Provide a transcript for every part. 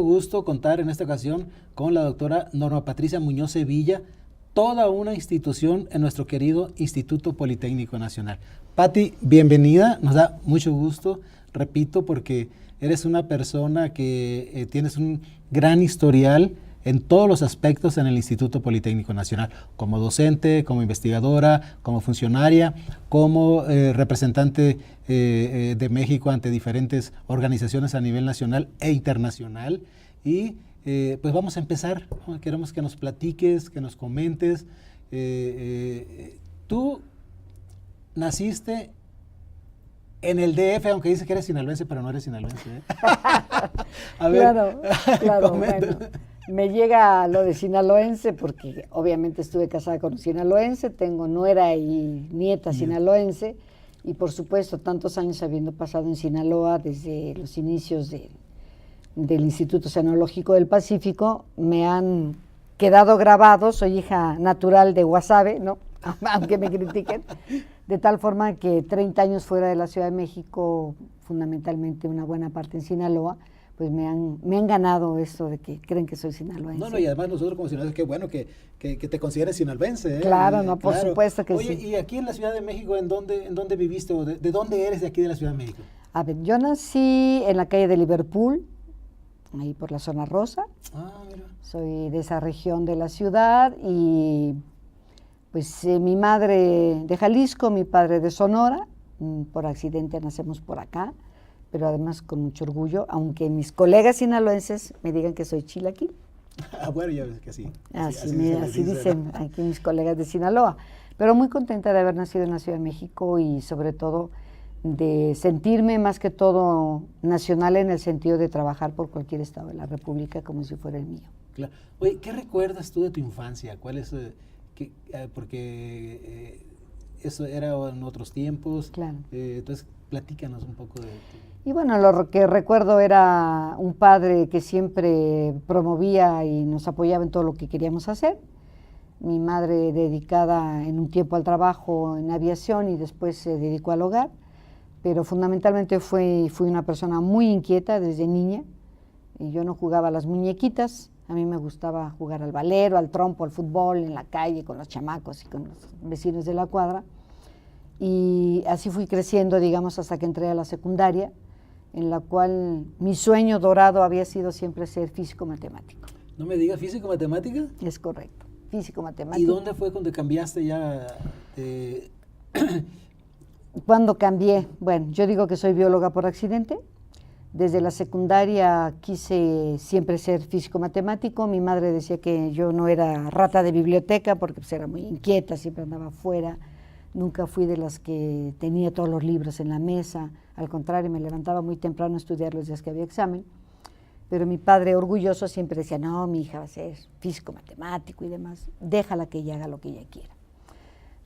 mucho gusto contar en esta ocasión con la doctora Norma Patricia Muñoz Sevilla, toda una institución en nuestro querido Instituto Politécnico Nacional. Pati, bienvenida, nos da mucho gusto, repito, porque eres una persona que tienes un gran historial en todos los aspectos en el Instituto Politécnico Nacional, como docente, como investigadora, como funcionaria, como representante de México ante diferentes organizaciones a nivel nacional e internacional. Y pues vamos a empezar. Queremos que nos platiques, que nos comentes. Tú naciste en el DF, aunque dices que eres sinaloense, pero no eres sinaloense, ¿eh? A ver, claro, bueno, me llega lo de sinaloense porque obviamente estuve casada con un sinaloense, tengo nuera y nieta sinaloense, y por supuesto tantos años habiendo pasado en Sinaloa desde los inicios del Instituto Oceanológico del Pacífico, me han quedado grabados. Soy hija natural de Guasave, ¿no? Aunque me critiquen, de tal forma que 30 años fuera de la Ciudad de México, fundamentalmente una buena parte en Sinaloa, pues me han ganado esto de que creen que soy sinaloense. No, y además nosotros como sinaloenses, qué bueno que te consideres sinaloense, ¿eh? Claro, no, por supuesto que Oye, sí. y aquí en la Ciudad de México, ¿en dónde viviste o de dónde eres de aquí de la Ciudad de México? A ver, yo nací en la calle de Liverpool, ahí por la zona rosa. Ah, mira. Soy de esa región de la ciudad y pues mi madre de Jalisco, mi padre de Sonora. Por accidente nacemos por acá, pero además con mucho orgullo, aunque mis colegas sinaloenses me digan que soy chilaquil. Bueno, ya ves que sí. Así dicen aquí mis colegas de Sinaloa. Pero muy contenta de haber nacido en la Ciudad de México y sobre todo de sentirme más que todo nacional en el sentido de trabajar por cualquier estado de la República como si fuera el mío. Claro. Oye, ¿qué recuerdas tú de tu infancia? ¿Cuál es? Porque eso era en otros tiempos. Claro. Entonces, platícanos un poco de Y bueno, lo que recuerdo era un padre que siempre promovía y nos apoyaba en todo lo que queríamos hacer. Mi madre dedicada en un tiempo al trabajo en aviación y después se dedicó al hogar, pero fundamentalmente fui una persona muy inquieta desde niña. Y yo no jugaba a las muñequitas, a mí me gustaba jugar al valero, al trompo, al fútbol, en la calle, con los chamacos y con los vecinos de la cuadra. Y así fui creciendo, digamos, hasta que entré a la secundaria, en la cual mi sueño dorado había sido siempre ser físico-matemático. ¿No me digas físico-matemática? Es correcto, físico-matemático. ¿Y dónde fue cuando cambiaste ya? Cuando cambié, bueno, yo digo que soy bióloga por accidente. Desde la secundaria quise siempre ser físico-matemático. Mi madre decía que yo no era rata de biblioteca porque pues, era muy inquieta, siempre andaba afuera. Nunca fui de las que tenía todos los libros en la mesa. Al contrario, me levantaba muy temprano a estudiar los días que había examen. Pero mi padre, orgulloso, siempre decía, no, mi hija va a ser físico-matemático y demás. Déjala que ella haga lo que ella quiera.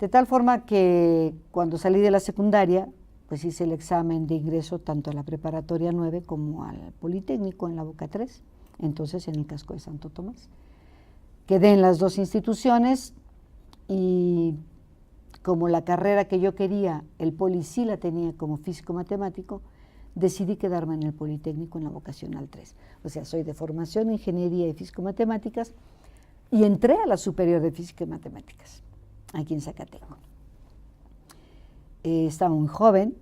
De tal forma que cuando salí de la secundaria, pues hice el examen de ingreso tanto a la preparatoria 9 como al Politécnico en la Boca 3, entonces en el casco de Santo Tomás. Quedé en las dos instituciones y como la carrera que yo quería, el Poli sí la tenía como físico-matemático, decidí quedarme en el Politécnico en la vocacional 3. O sea, soy de formación, ingeniería y físico-matemáticas y entré a la superior de física y matemáticas, aquí en Zacatenco. Estaba muy joven,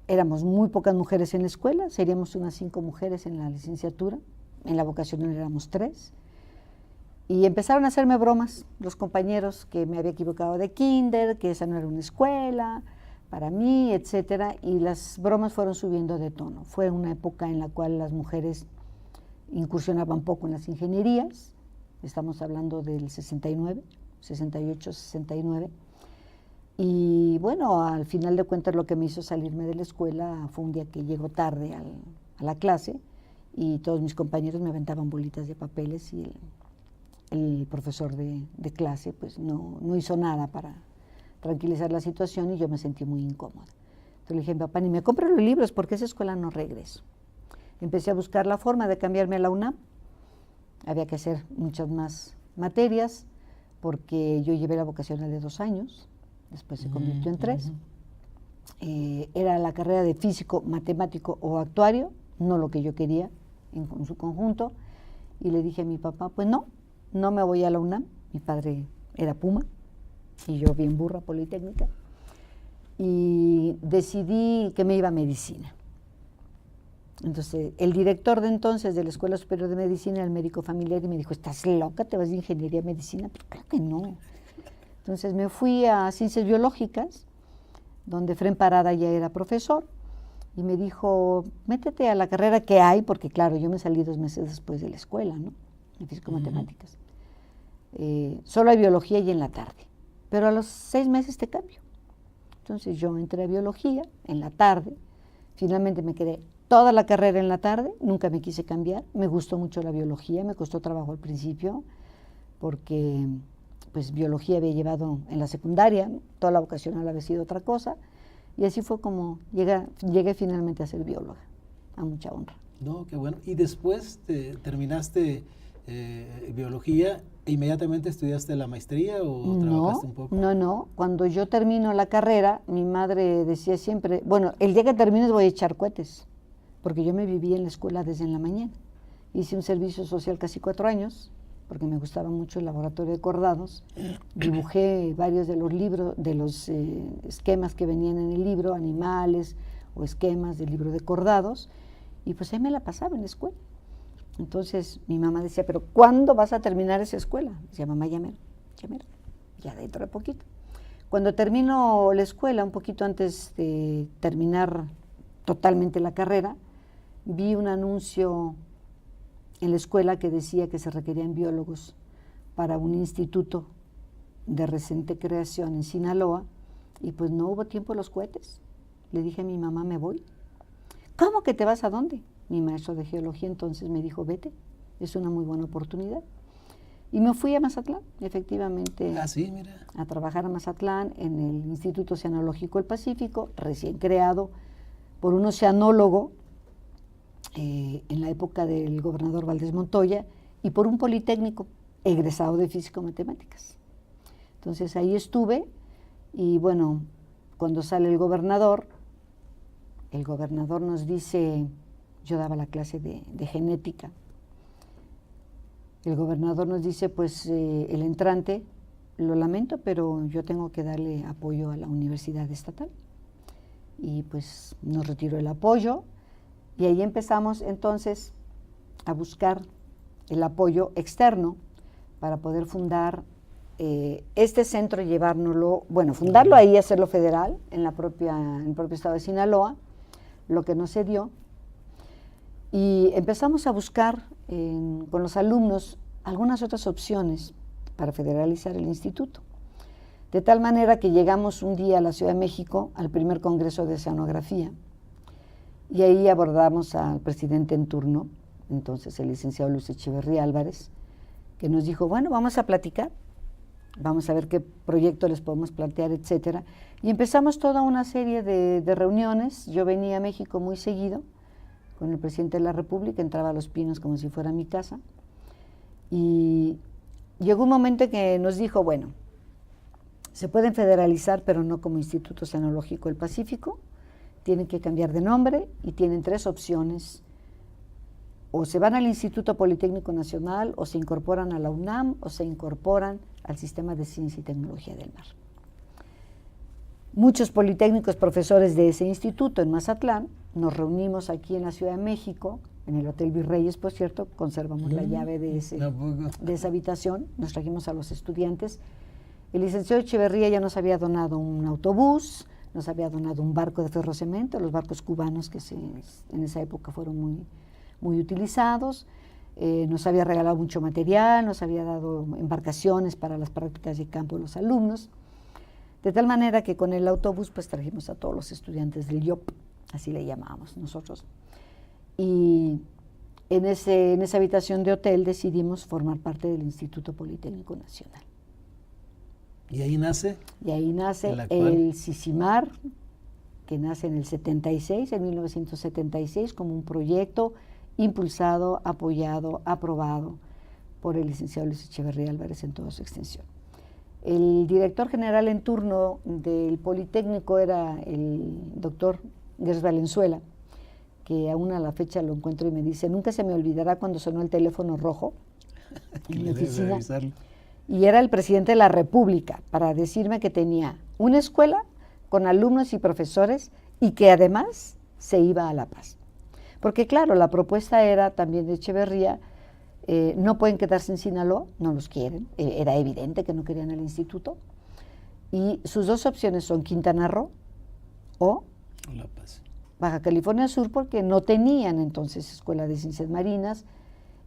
éramos muy pocas mujeres en la escuela, seríamos unas 5 mujeres en la licenciatura, en la vocacional éramos 3, y empezaron a hacerme bromas los compañeros que me había equivocado de kinder, que esa no era una escuela para mí, etcétera, y las bromas fueron subiendo de tono. Fue una época en la cual las mujeres incursionaban poco en las ingenierías, estamos hablando del 69, 68, 69, y bueno, al final de cuentas lo que me hizo salirme de la escuela fue un día que llego tarde a la clase y todos mis compañeros me aventaban bolitas de papeles y el profesor de clase pues no hizo nada para tranquilizar la situación y yo me sentí muy incómoda. Entonces le dije, papá, ni me compro los libros porque a esa escuela no regreso. Empecé a buscar la forma de cambiarme a la UNAM. Había que hacer muchas más materias porque yo llevé la vocacional de 2 años, después se convirtió en 3. Era la carrera de físico, matemático o actuario, no lo que yo quería en su conjunto, y le dije a mi papá, pues no me voy a la UNAM, mi padre era Puma, y yo bien burra politécnica, y decidí que me iba a medicina. Entonces, el director de entonces de la Escuela Superior de Medicina era el médico familiar y me dijo, ¿estás loca? ¿Te vas de ingeniería a medicina? Pero claro que no. Entonces me fui a Ciencias Biológicas, donde Fren Parada ya era profesor, y me dijo, métete a la carrera que hay, porque claro, yo me salí 2 meses después de la escuela, ¿no? De Físico-Matemáticas. Solo hay biología y en la tarde, pero a los 6 meses te cambio. Entonces yo entré a biología en la tarde, finalmente me quedé toda la carrera en la tarde, nunca me quise cambiar, me gustó mucho la biología, me costó trabajo al principio, porque pues biología había llevado en la secundaria, toda la vocacional había sido otra cosa, y así fue como llegué finalmente a ser bióloga, a mucha honra. No, qué bueno. Y después terminaste biología, e inmediatamente estudiaste la maestría o trabajaste un poco. No. Cuando yo termino la carrera, mi madre decía siempre, bueno, el día que termines voy a echar cohetes, porque yo me vivía en la escuela desde en la mañana. Hice un servicio social casi 4 años, porque me gustaba mucho el laboratorio de cordados. Dibujé varios de los libros, de los esquemas que venían en el libro, animales o esquemas del libro de cordados, y pues ahí me la pasaba en la escuela. Entonces mi mamá decía, pero ¿cuándo vas a terminar esa escuela? Decía, mamá, ya dentro de poquito. Cuando termino la escuela, un poquito antes de terminar totalmente la carrera, vi un anuncio en la escuela que decía que se requerían biólogos para un instituto de reciente creación en Sinaloa, y pues no hubo tiempo de los cohetes. Le dije a mi mamá, me voy. ¿Cómo que te vas a dónde? Mi maestro de geología entonces me dijo, vete, es una muy buena oportunidad. Y me fui a Mazatlán, efectivamente, a trabajar a Mazatlán en el Instituto Oceanológico del Pacífico, recién creado por un oceanólogo en la época del gobernador Valdés Montoya, y por un politécnico egresado de Físico-Matemáticas. Entonces ahí estuve, y bueno, cuando sale el gobernador nos dice, yo daba la clase de genética, el gobernador nos dice, pues el entrante, lo lamento, pero yo tengo que darle apoyo a la universidad estatal. Y pues nos retiró el apoyo, y ahí empezamos entonces a buscar el apoyo externo para poder fundar este centro, fundarlo ahí, hacerlo federal en el propio estado de Sinaloa, lo que no se dio. Y empezamos a buscar con los alumnos algunas otras opciones para federalizar el instituto. De tal manera que llegamos un día a la Ciudad de México al primer Congreso de Oceanografía, y ahí abordamos al presidente en turno, entonces el licenciado Luis Echeverría Álvarez, que nos dijo, bueno, vamos a platicar, vamos a ver qué proyecto les podemos plantear, etcétera. Y empezamos toda una serie de reuniones. Yo venía a México muy seguido con el presidente de la República, entraba a Los Pinos como si fuera mi casa, y llegó un momento que nos dijo, bueno, se pueden federalizar, pero no como Instituto Oceanológico del Pacífico, tienen que cambiar de nombre y tienen 3 opciones: o se van al Instituto Politécnico Nacional, o se incorporan a la UNAM, o se incorporan al Sistema de Ciencia y Tecnología del Mar. Muchos politécnicos profesores de ese instituto en Mazatlán nos reunimos aquí en la Ciudad de México, en el Hotel Virreyes, por cierto, conservamos la llave de esa habitación, nos trajimos a los estudiantes. El licenciado Echeverría ya nos había donado un autobús, nos había donado un barco de ferrocemento, los barcos cubanos que en esa época fueron muy utilizados, nos había regalado mucho material, nos había dado embarcaciones para las prácticas de campo de los alumnos, de tal manera que con el autobús pues trajimos a todos los estudiantes del IOP, así le llamábamos nosotros, y en esa habitación de hotel decidimos formar parte del Instituto Politécnico Nacional. ¿Y ahí nace? Y ahí nace el CICIMAR, que nace en el 76, en 1976, como un proyecto impulsado, apoyado, aprobado por el licenciado Luis Echeverría Álvarez en toda su extensión. El director general en turno del Politécnico era el doctor Gers Valenzuela, que aún a la fecha lo encuentro y me dice, nunca se me olvidará cuando sonó el teléfono rojo en mi oficina. Y era el presidente de la República para decirme que tenía una escuela con alumnos y profesores y que además se iba a La Paz. Porque claro, la propuesta era también de Echeverría, no pueden quedarse en Sinaloa, no los quieren, era evidente que no querían el instituto, y sus dos opciones son Quintana Roo o La Paz. Baja California Sur, porque no tenían entonces escuela de ciencias marinas.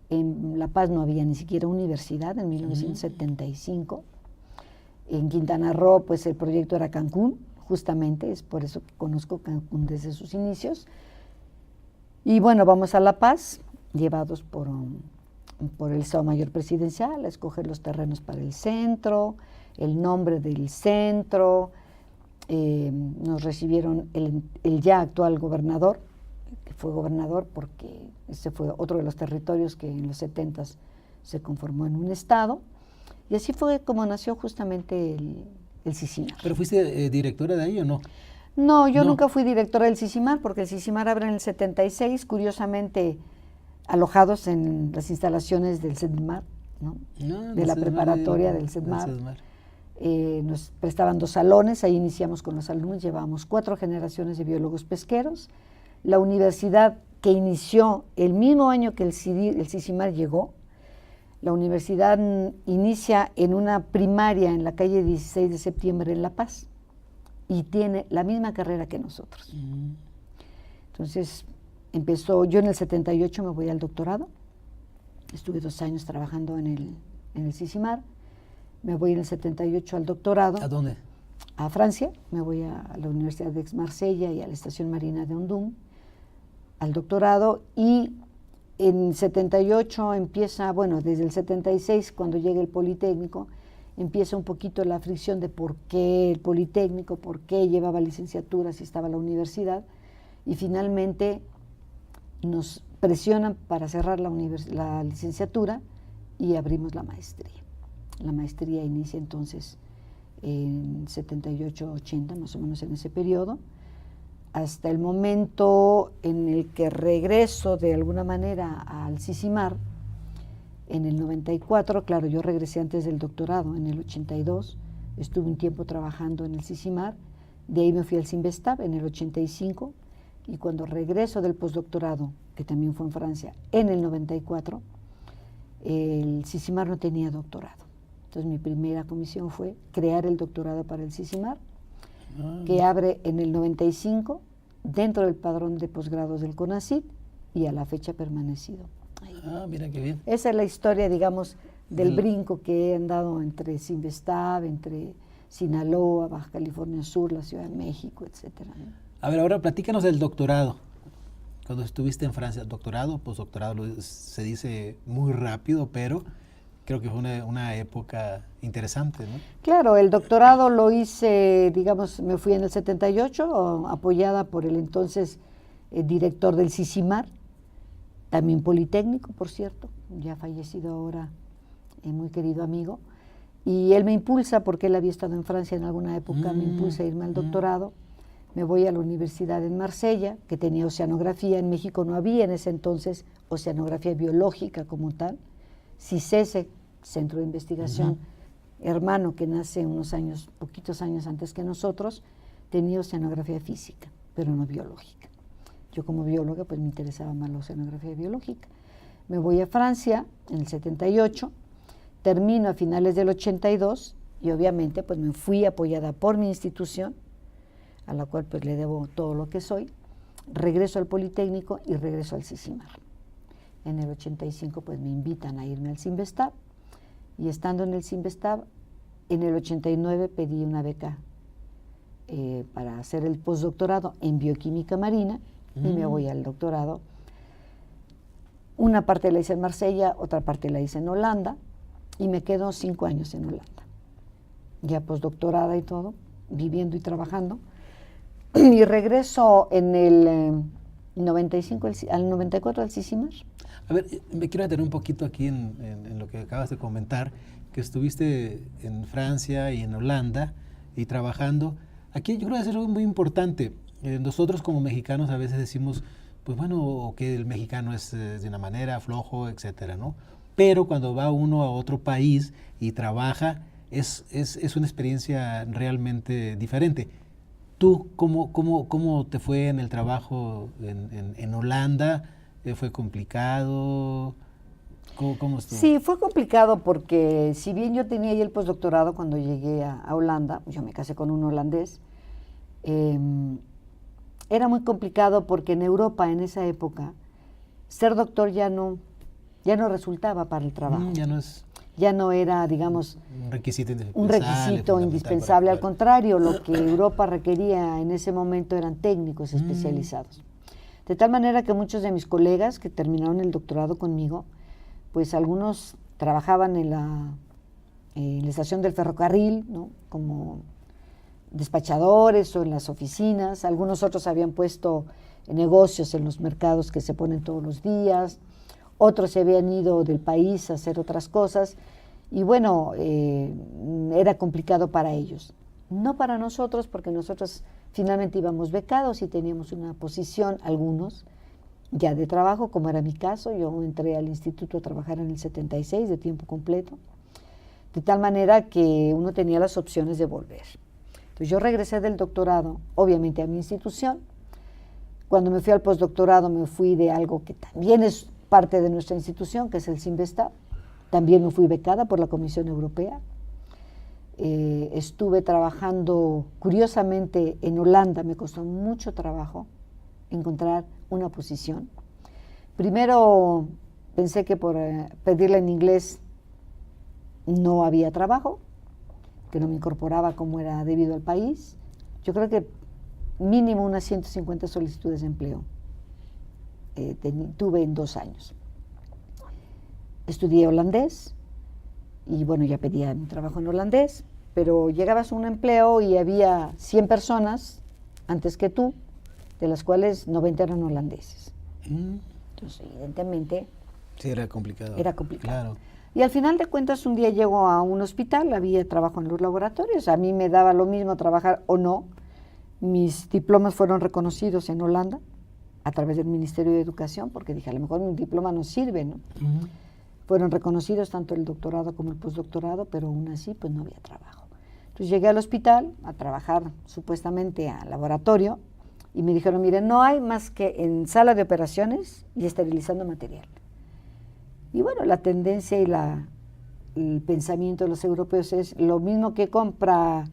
En La Paz no había ni siquiera universidad en 1975. En Quintana Roo, pues el proyecto era Cancún, justamente, es por eso que conozco Cancún desde sus inicios. Y bueno, vamos a La Paz, llevados por el Estado Mayor Presidencial, a escoger los terrenos para el centro, el nombre del centro. Nos recibieron el ya actual gobernador, que fue gobernador porque ese fue otro de los territorios que en los 70s se conformó en un estado, y así fue como nació justamente el CICIMAR. ¿Pero fuiste directora de ahí o no? No, yo nunca fui directora del CICIMAR, porque el CICIMAR abre en el 76, curiosamente alojados en las instalaciones del CEDMAR, ¿no? De la preparatoria del CEDMAR. Nos prestaban 2 salones, ahí iniciamos con los alumnos, llevábamos 4 generaciones de biólogos pesqueros. La universidad, que inició el mismo año que el CICIMAR llegó, la universidad inicia en una primaria en la calle 16 de septiembre en La Paz y tiene la misma carrera que nosotros. Entonces empezó, yo en el 78 me voy al doctorado, estuve 2 años trabajando en el CICIMAR. Me voy en el 78 al doctorado. ¿A dónde? A Francia. Me voy a la Universidad de Aix-Marsella y a la Estación Marina de Ondum al doctorado, y en 78 empieza, bueno, desde el 76, cuando llega el Politécnico, empieza un poquito la fricción de por qué el Politécnico, por qué llevaba licenciatura si estaba la universidad, y finalmente nos presionan para cerrar la licenciatura y abrimos la maestría. La maestría inicia entonces en 78-80, más o menos en ese periodo, hasta el momento en el que regreso de alguna manera al CICIMAR, en el 94, claro, yo regresé antes del doctorado, en el 82, estuve un tiempo trabajando en el CICIMAR, de ahí me fui al CINVESTAB en el 85, y cuando regreso del postdoctorado, que también fue en Francia, en el 94, el CICIMAR no tenía doctorado. Entonces mi primera comisión fue crear el doctorado para el CICIMAR, que abre en el 95 dentro del padrón de posgrados del CONACYT y a la fecha permanecido ahí. Mira qué bien. Esa es la historia, digamos, del brinco que he andado entre CINVESTAB, entre Sinaloa, Baja California Sur, la Ciudad de México, etcétera, ¿no? A ver, ahora platícanos del doctorado. Cuando estuviste en Francia, doctorado, postdoctorado, se dice muy rápido, pero creo que fue una época interesante, ¿no? Claro, el doctorado lo hice, digamos, me fui en el 78, apoyada por el entonces director del CICIMAR, también Politécnico, por cierto, ya fallecido ahora, muy querido amigo, y él me impulsa, porque él había estado en Francia en alguna época, me impulsa a irme al doctorado. Me voy a la universidad en Marsella, que tenía oceanografía. En México no había en ese entonces oceanografía biológica como tal. CICESE, Centro de Investigación, hermano, que nace unos años, poquitos años antes que nosotros, tenía oceanografía física, pero no biológica. Yo como bióloga pues me interesaba más la oceanografía biológica. Me voy a Francia en el 78, termino a finales del 82 y obviamente pues me fui apoyada por mi institución, a la cual pues le debo todo lo que soy. Regreso al Politécnico y regreso al CICIMAR. En el 85 pues me invitan a irme al CINVESTAB, y estando en el CINVESTAB, en el 89 pedí una beca para hacer el postdoctorado en bioquímica marina y me voy al doctorado. Una parte la hice en Marsella, otra parte la hice en Holanda, y me quedo 5 años en Holanda, ya postdoctorada y todo, viviendo y trabajando. Y regreso en el 95, al 94 al CICIMAR. A ver, me quiero detener un poquito aquí en lo que acabas de comentar, que estuviste en Francia y en Holanda y trabajando. Aquí yo creo que es algo muy importante. Nosotros como mexicanos a veces decimos, pues bueno, o que el mexicano es de una manera, flojo, etcétera, ¿no? Pero cuando va uno a otro país y trabaja, es una experiencia realmente diferente. ¿Tú cómo te fue en el trabajo en Holanda? ¿Fue complicado? ¿Cómo estuvo? Sí, fue complicado porque si bien yo tenía ahí el postdoctorado cuando llegué a Holanda, yo me casé con un holandés, era muy complicado porque en Europa en esa época ser doctor ya no resultaba para el trabajo. Ya no era, digamos, un requisito indispensable. Al contrario, lo que Europa requería en ese momento eran técnicos especializados. De tal manera que muchos de mis colegas que terminaron el doctorado conmigo, pues algunos trabajaban en la estación del ferrocarril, ¿no? Como despachadores o en las oficinas. Algunos otros habían puesto negocios en los mercados que se ponen todos los días. Otros se habían ido del país a hacer otras cosas. Y bueno, era complicado para ellos. No para nosotros, porque nosotros finalmente íbamos becados y teníamos una posición, algunos, ya de trabajo, como era mi caso. Yo entré al instituto a trabajar en el 76 de tiempo completo, de tal manera que uno tenía las opciones de volver. Entonces yo regresé del doctorado, obviamente a mi institución. Cuando me fui al postdoctorado me fui de algo que también es parte de nuestra institución, que es el CIMVESTAB. También me fui becada por la Comisión Europea. Estuve trabajando, curiosamente, en Holanda. Me costó mucho trabajo encontrar una posición. Primero pensé que por pedirla en inglés no había trabajo, que no me incorporaba como era debido al país. Yo creo que mínimo unas 150 solicitudes de empleo tuve en 2 años. Estudié holandés y bueno, ya pedía mi trabajo en holandés, pero llegabas a un empleo y había 100 personas antes que tú, de las cuales 90 eran holandeses. Entonces, evidentemente... Sí, era complicado. Era complicado. Claro. Y al final de cuentas, un día llego a un hospital, había trabajo en los laboratorios, a mí me daba lo mismo trabajar o no. Mis diplomas fueron reconocidos en Holanda a través del Ministerio de Educación, porque dije, a lo mejor mi diploma no sirve, ¿no? Fueron reconocidos tanto el doctorado como el postdoctorado, pero aún así pues no había trabajo. Entonces llegué al hospital a trabajar supuestamente al laboratorio y me dijeron, miren, no hay más que en sala de operaciones y esterilizando material. Y bueno, la tendencia y el pensamiento de los europeos es lo mismo que compra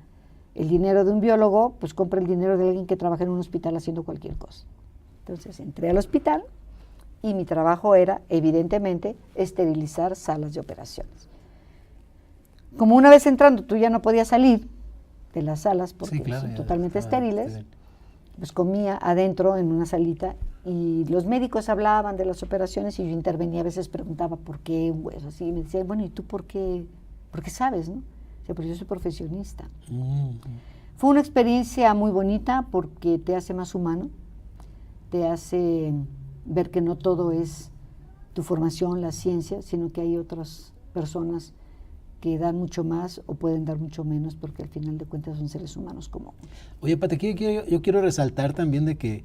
el dinero de un biólogo, pues compra el dinero de alguien que trabaja en un hospital haciendo cualquier cosa. Entonces entré al hospital y mi trabajo era, evidentemente, esterilizar salas de operaciones. Como una vez entrando tú ya no podías salir de las salas porque son totalmente estériles, pues comía adentro en una salita y los médicos hablaban de las operaciones y yo intervenía, a veces preguntaba por qué un hueso así, y me decían, bueno, ¿y tú por qué? Porque sabes, ¿no? O sea, pues yo soy profesionista. Fue una experiencia muy bonita porque te hace más humano, te hace ver que no todo es tu formación, la ciencia, sino que hay otras personas que dan mucho más o pueden dar mucho menos, porque al final de cuentas son seres humanos como uno. Oye, Pati, yo quiero resaltar también de que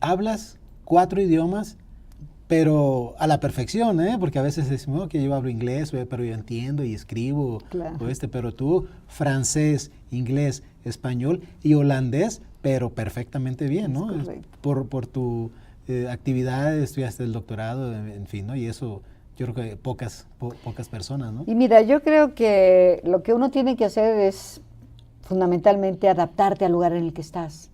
hablas 4 idiomas, pero a la perfección, porque a veces decimos que yo hablo inglés, pero yo entiendo y escribo, claro. Pero tú francés, inglés, español y holandés, pero perfectamente bien, ¿no? Por tu actividad, estudiaste el doctorado, en fin, ¿no? Y eso yo creo que pocas personas, ¿no? Y mira, yo creo que lo que uno tiene que hacer es fundamentalmente adaptarte al lugar en el que estás.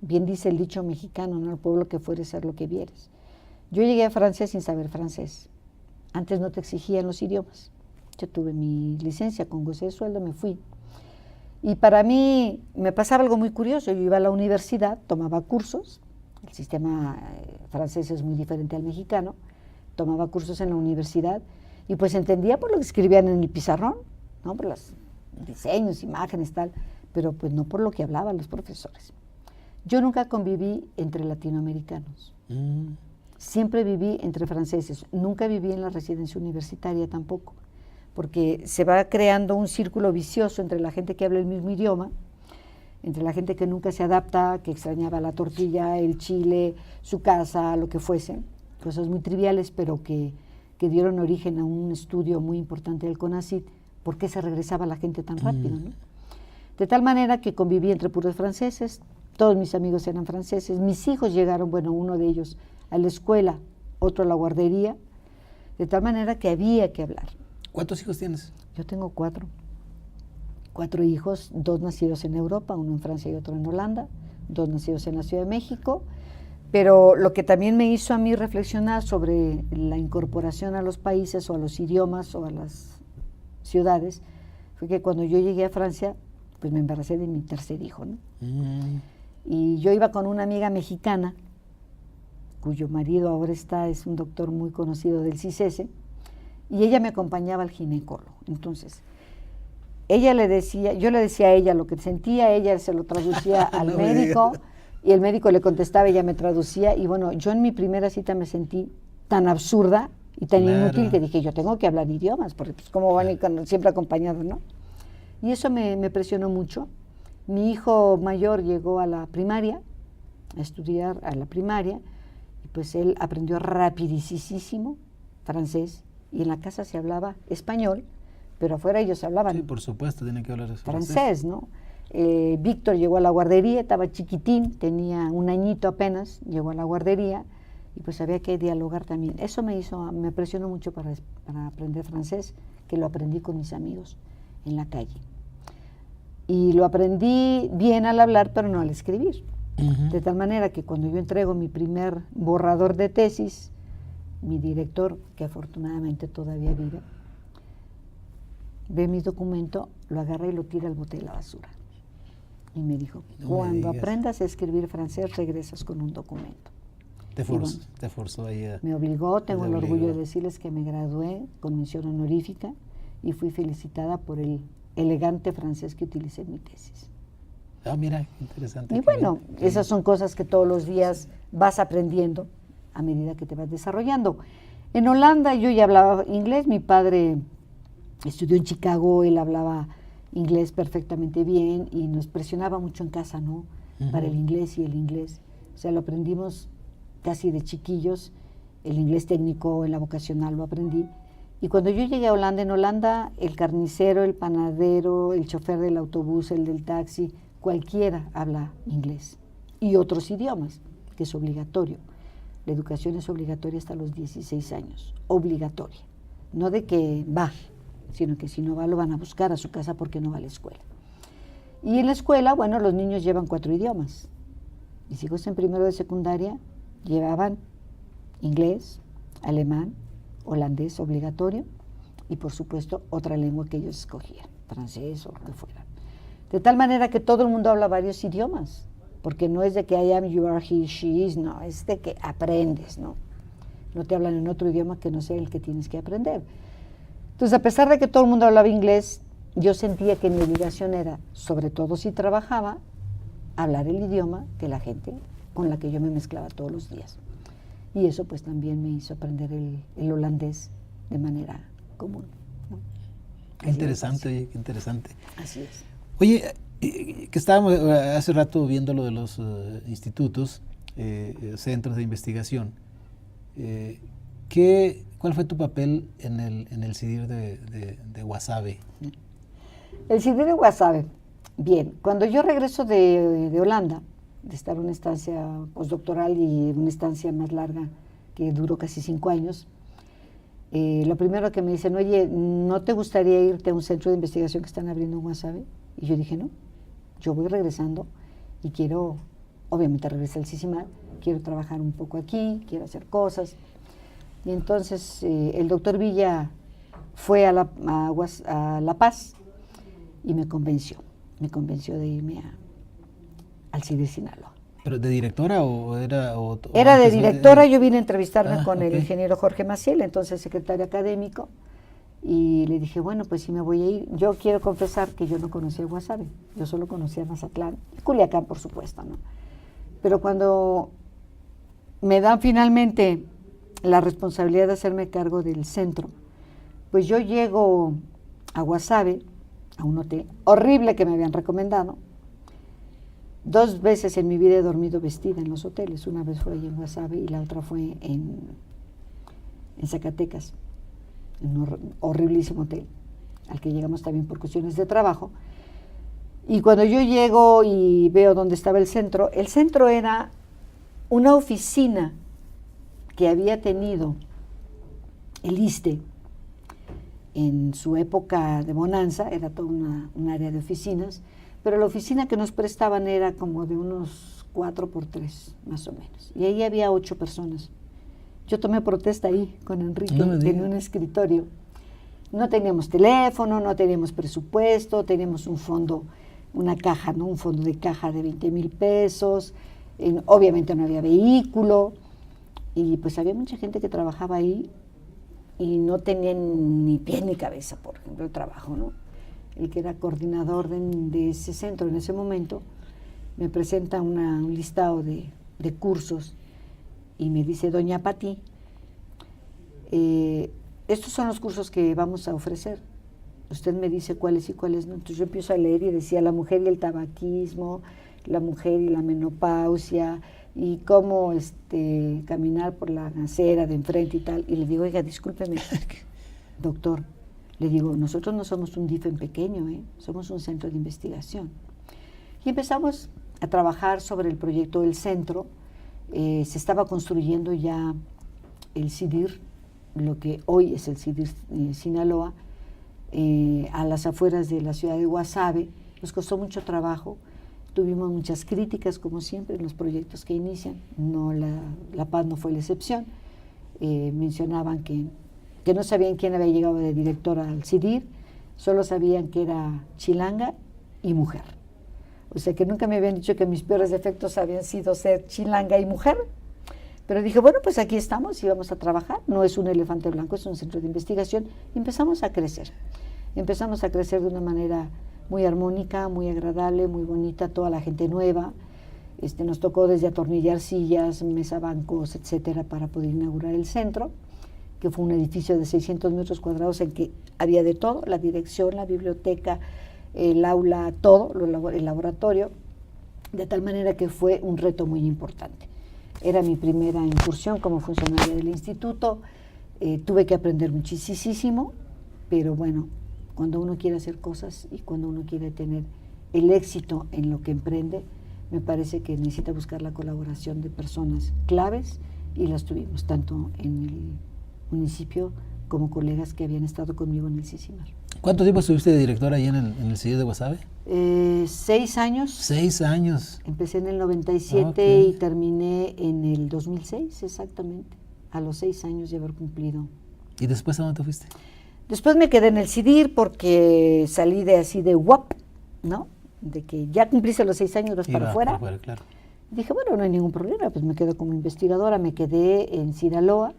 Bien dice el dicho mexicano, ¿no? El pueblo que fueres, ser lo que vieres. Yo llegué a Francia sin saber francés. Antes no te exigían los idiomas. Yo tuve mi licencia con goce de sueldo, me fui. Y para mí me pasaba algo muy curioso. Yo iba a la universidad, tomaba cursos. El sistema francés es muy diferente al mexicano. Tomaba cursos en la universidad y pues entendía por lo que escribían en el pizarrón, ¿no? Por los diseños, imágenes, tal, pero pues no por lo que hablaban los profesores. Yo nunca conviví entre latinoamericanos. Siempre viví entre franceses. Nunca viví en la residencia universitaria tampoco, porque se va creando un círculo vicioso entre la gente que habla el mismo idioma. entre la gente que nunca se adapta, que extrañaba la tortilla, el chile, su casa, lo que fuese, cosas muy triviales, pero que dieron origen a un estudio muy importante del CONACYT, por qué se regresaba la gente tan rápido, ¿no? De tal manera que conviví entre puros franceses, todos mis amigos eran franceses, mis hijos llegaron, bueno, uno de ellos a la escuela, otro a la guardería, de tal manera que había que hablar. ¿Cuántos hijos tienes? Yo tengo 4 hijos, 2 nacidos en Europa, uno en Francia y otro en Holanda, 2 nacidos en la Ciudad de México, pero lo que también me hizo a mí reflexionar sobre la incorporación a los países o a los idiomas o a las ciudades fue que cuando yo llegué a Francia, pues me embaracé de mi tercer hijo, ¿no? Y yo iba con una amiga mexicana, cuyo marido ahora es un doctor muy conocido del CICESE, y ella me acompañaba al ginecólogo. Entonces, yo le decía a ella lo que sentía, ella se lo traducía al médico, y el médico le contestaba, ella me traducía, y bueno, yo en mi primera cita me sentí tan absurda y tan inútil que dije, yo tengo que hablar idiomas, porque pues cómo van siempre acompañados, ¿no? Y eso me presionó mucho. Mi hijo mayor llegó a la primaria, a estudiar a la primaria, y pues él aprendió rapidísimo francés, y en la casa se hablaba español, pero afuera ellos hablaban. Sí, por supuesto, tienen que hablar francés, ¿no? Víctor llegó a la guardería, estaba chiquitín, tenía 1 añito apenas, llegó a la guardería, y pues había que dialogar también. Eso me presionó mucho para aprender francés, que lo aprendí con mis amigos en la calle. Y lo aprendí bien al hablar, pero no al escribir. De tal manera que cuando yo entrego mi primer borrador de tesis, mi director, que afortunadamente todavía vive, ve mi documento, lo agarra y lo tira al bote de la basura. Y me dijo, cuando aprendas a escribir francés, regresas con un documento. Te forzó ahí a... Me obligó, tengo el orgullo de decirles que me gradué con mención honorífica y fui felicitada por el elegante francés que utilicé en mi tesis. Ah, mira, interesante. Y bueno, esas son cosas que todos los días vas aprendiendo a medida que te vas desarrollando. En Holanda yo ya hablaba inglés, mi padre estudió en Chicago, él hablaba inglés perfectamente bien y nos presionaba mucho en casa, ¿no? Para el inglés y el inglés. O sea, lo aprendimos casi de chiquillos, el inglés técnico en la vocacional lo aprendí. Y cuando yo llegué a Holanda, en Holanda el carnicero, el panadero, el chofer del autobús, el del taxi, cualquiera habla inglés y otros idiomas, que es obligatorio. La educación es obligatoria hasta los 16 años, obligatoria. No de que va, sino que si no va lo van a buscar a su casa porque no va a la escuela. Y en la escuela, bueno, los niños llevan 4 idiomas. Mis hijos en primero de secundaria llevaban inglés, alemán, holandés obligatorio y por supuesto otra lengua que ellos escogían, francés o lo que fuera. De tal manera que todo el mundo habla varios idiomas, porque no es de que I am, you are, he, she is, no, es de que aprendes, ¿no? No te hablan en otro idioma que no sea el que tienes que aprender. Entonces, a pesar de que todo el mundo hablaba inglés, yo sentía que mi obligación era, sobre todo si trabajaba, hablar el idioma de la gente con la que yo me mezclaba todos los días. Y eso pues también me hizo aprender el holandés de manera común, ¿no? Qué interesante, oye, qué interesante. Así es. Oye, que estábamos hace rato viendo lo de los institutos, centros de investigación. ¿Cuál fue tu papel en el CIDIR de Guasave? El CIDIR de Guasave, bien, cuando yo regreso de Holanda, de estar en una estancia postdoctoral y una estancia más larga que duró casi 5 años, lo primero que me dicen, oye, ¿no te gustaría irte a un centro de investigación que están abriendo en Guasave? Y yo dije, no, yo voy regresando y quiero, obviamente regresé al CICIMAD, quiero trabajar un poco aquí, quiero hacer cosas. Y entonces el doctor Villa fue a La Paz y me convenció de irme al CIDIR Sinaloa. ¿Pero de directora o era...? Era de directora, yo vine a entrevistarme con el ingeniero Jorge Maciel, entonces secretario académico, y le dije, bueno, pues sí me voy a ir. Yo quiero confesar que yo no conocía Guasave, yo solo conocía Mazatlán, y Culiacán, por supuesto, ¿no? Pero cuando me dan finalmente la responsabilidad de hacerme cargo del centro, pues yo llego a Guasave, a un hotel horrible que me habían recomendado, 2 veces en mi vida he dormido vestida en los hoteles. Una vez fue allí en Guasave y la otra fue en Zacatecas, en un horriblísimo hotel, al que llegamos también por cuestiones de trabajo. Y cuando yo llego y veo dónde estaba el centro era una oficina que había tenido el ISSSTE en su época de bonanza, era toda un área de oficinas, pero la oficina que nos prestaban era como de unos 4x3, más o menos. Y ahí había 8 personas. Yo tomé protesta ahí con Enrique en un escritorio. No teníamos teléfono, no teníamos presupuesto, teníamos un fondo, una caja, ¿no? Un fondo de caja de 20,000 pesos. Obviamente no había vehículo. Y pues había mucha gente que trabajaba ahí y no tenía ni pie ni cabeza, por ejemplo, el trabajo, ¿no? El que era coordinador de ese centro en ese momento me presenta un listado de cursos y me dice: doña Pati, estos son los cursos que vamos a ofrecer. Usted me dice cuáles y cuáles no. Entonces yo empiezo a leer y decía: la mujer y el tabaquismo, la mujer y la menopausia, y cómo caminar por la acera de enfrente y tal. Y le digo: oiga, discúlpeme, doctor. Le digo: nosotros no somos un DIF en pequeño, somos un centro de investigación. Y empezamos a trabajar sobre el proyecto del centro. Se estaba construyendo ya el CIDIR, lo que hoy es el CIDIR Sinaloa, a las afueras de la ciudad de Guasave. Nos costó mucho trabajo, tuvimos muchas críticas, como siempre, en los proyectos que inician. No, La Paz no fue la excepción. Mencionaban que no sabían quién había llegado de directora al CIDIR, solo sabían que era chilanga y mujer. O sea, que nunca me habían dicho que mis peores defectos habían sido ser chilanga y mujer. Pero dije: bueno, pues aquí estamos y vamos a trabajar. No es un elefante blanco, es un centro de investigación. Y empezamos a crecer. Empezamos a crecer de una manera muy armónica, muy agradable, muy bonita, toda la gente nueva. Nos tocó desde atornillar sillas, mesabancos, etcétera, para poder inaugurar el centro, que fue un edificio de 600 metros cuadrados en que había de todo: la dirección, la biblioteca, el aula, todo, el laboratorio, de tal manera que fue un reto muy importante. Era mi primera incursión como funcionaria del instituto, tuve que aprender muchísimo, pero bueno, cuando uno quiere hacer cosas y cuando uno quiere tener el éxito en lo que emprende, me parece que necesita buscar la colaboración de personas claves, y las tuvimos, tanto en el municipio como colegas que habían estado conmigo en el CICIMAR. ¿Cuánto tiempo estuviste de directora ahí en el CIDIR de Guasave? 6 años. 6 años. Empecé en el 97 y terminé en el 2006, exactamente, a los 6 años de haber cumplido. ¿Y después a dónde te fuiste? Después me quedé en el CIDIR porque salí de UAP, ¿no? De que ya cumpliste los 6 años, vas para afuera. Claro. Dije: bueno, no hay ningún problema, pues me quedo como investigadora. Me quedé en Sinaloa,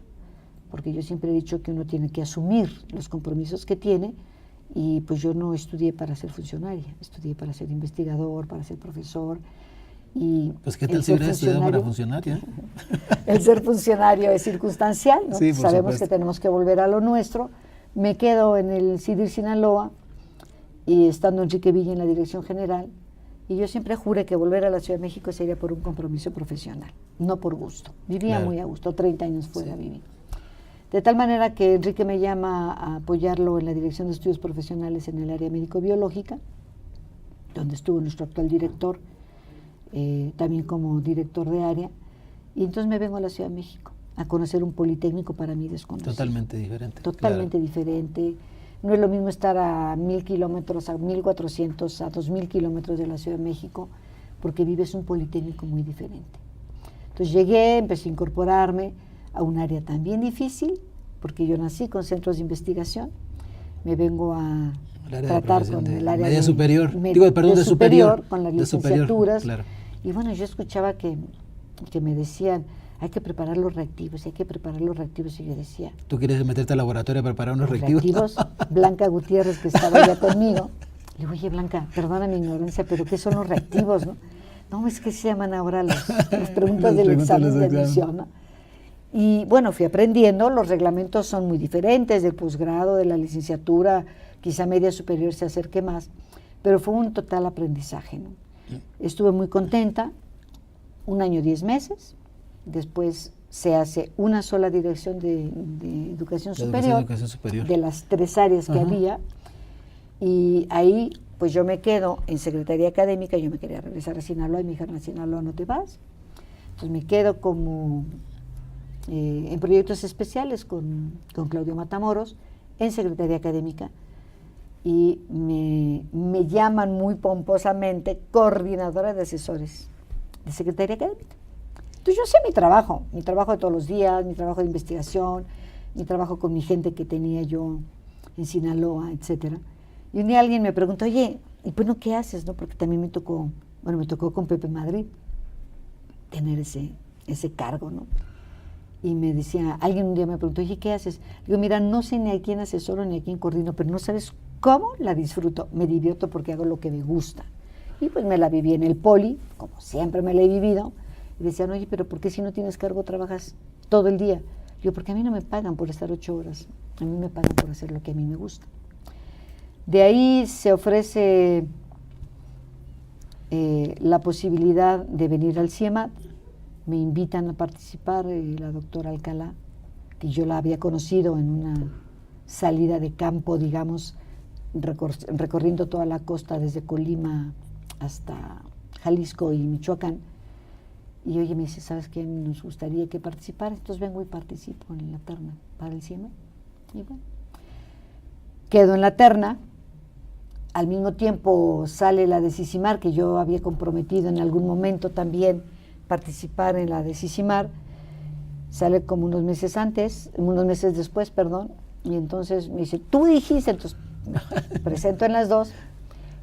porque yo siempre he dicho que uno tiene que asumir los compromisos que tiene, y pues yo no estudié para ser funcionaria, estudié para ser investigador, para ser profesor. Y pues qué tal si hubieras estudiado para funcionaria. El ser funcionario es circunstancial, ¿no? Sí, sabemos supuesto que tenemos que volver a lo nuestro. Me quedo en el CIDIR Sinaloa, y estando Enrique Villa en la dirección general, y yo siempre juré que volver a la Ciudad de México sería por un compromiso profesional, no por gusto. Vivía muy a gusto, 30 años fuera viví. De tal manera que Enrique me llama a apoyarlo en la Dirección de Estudios Profesionales en el área médico-biológica, donde estuvo nuestro actual director, también como director de área, y entonces me vengo a la Ciudad de México a conocer un politécnico para mí desconocido. Totalmente diferente. Totalmente diferente. No es lo mismo estar a 1,000 kilómetros, a 1,400, a 2,000 kilómetros de la Ciudad de México, porque vives un politécnico muy diferente. Entonces llegué, empecé a incorporarme a un área también difícil, porque yo nací con centros de investigación. Me vengo a tratar con el área de superior, de superior, con las licenciaturas. Claro. Y bueno, yo escuchaba que me decían: hay que preparar los reactivos, hay que preparar los reactivos. Y yo decía: ¿tú quieres meterte al laboratorio a preparar unos reactivos? Blanca Gutiérrez, que estaba ya conmigo, le digo: oye, Blanca, perdona mi ignorancia, pero ¿qué son los reactivos, no? No, es que se llaman ahora las preguntas del examen de admisión, ¿no? Y bueno, fui aprendiendo. Los reglamentos son muy diferentes, del posgrado, de la licenciatura, quizá media superior se acerque más, pero fue un total aprendizaje, ¿no? Estuve muy contenta, 1 año 10 meses, después se hace una sola dirección de educación superior, de las 3 áreas que había, y ahí pues yo me quedo en Secretaría Académica. Yo me quería regresar a Sinaloa y me dijeron: a Sinaloa no te vas. Entonces me quedo como en proyectos especiales con Claudio Matamoros en Secretaría Académica, y me llaman muy pomposamente coordinadora de asesores de Secretaría Académica. Entonces yo sé mi trabajo de todos los días, mi trabajo de investigación, mi trabajo con mi gente que tenía yo en Sinaloa, etcétera. Y un día alguien me preguntó: oye, ¿y bueno qué haces? ¿No? Porque también me tocó con Pepe Madrid tener ese cargo, ¿no? Y me decía, alguien un día me preguntó: oye, ¿qué haces? Digo: mira, no sé ni a quién asesoro ni a quién coordino, pero no sabes cómo la disfruto, me divierto porque hago lo que me gusta. Y pues me la viví en el Poli, como siempre me la he vivido. Y decían: oye, pero ¿por qué si no tienes cargo trabajas todo el día? Digo: porque a mí no me pagan por estar 8 horas, a mí me pagan por hacer lo que a mí me gusta. De ahí se ofrece la posibilidad de venir al CIEMAT. Me invitan a participar la doctora Alcalá, que yo la había conocido en una salida de campo, digamos, recorriendo toda la costa desde Colima hasta Jalisco y Michoacán. Y oye, me dice: ¿sabes qué? Nos gustaría que participara. Entonces vengo y participo en la terna para el CIEMAT. Y bueno, quedo en la terna. Al mismo tiempo sale la de Sisimar, que yo había comprometido en algún momento también participar en la de Sisimar. Sale como unos meses después, y entonces me dice: tú dijiste. Entonces me presento en las dos